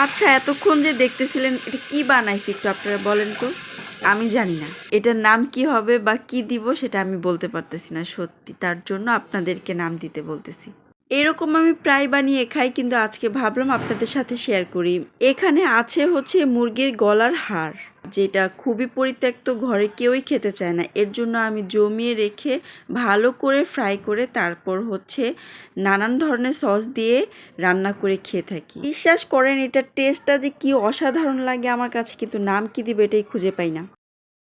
আচ্ছা, এতক্ষণ যে দেখতেছিলেন এটা কি বানাইছি একটু আপনারা বলেন তো? আমি জানি না। এটার নাম কি হবে বা কি দিব সেটা আমি বলতে পারতেছি না সত্যি। তার জন্য আপনাদেরকে নাম দিতে বলতেছি। এরকম আমি প্রায় বানিয়ে খাই কিন্তু আজকে ভাবলাম আপনাদের সাথে শেয়ার করি। এখানে আছে হচ্ছে মুরগির গলার হাড়, যেটা খুবই পরিত্যক্ত, ঘরে কেউই খেতে চায় না। এর জন্য আমি জমিয়ে রেখে ভালো করে ফ্রাই করে তারপর হচ্ছে নানান ধরনের সস দিয়ে রান্না করে খেয়ে থাকি। বিশ্বাস করেন এটার টেস্টটা যে কি অসাধারণ লাগে আমার কাছে, কিন্তু নাম কি দিবে এটাই খুঁজে পাই না।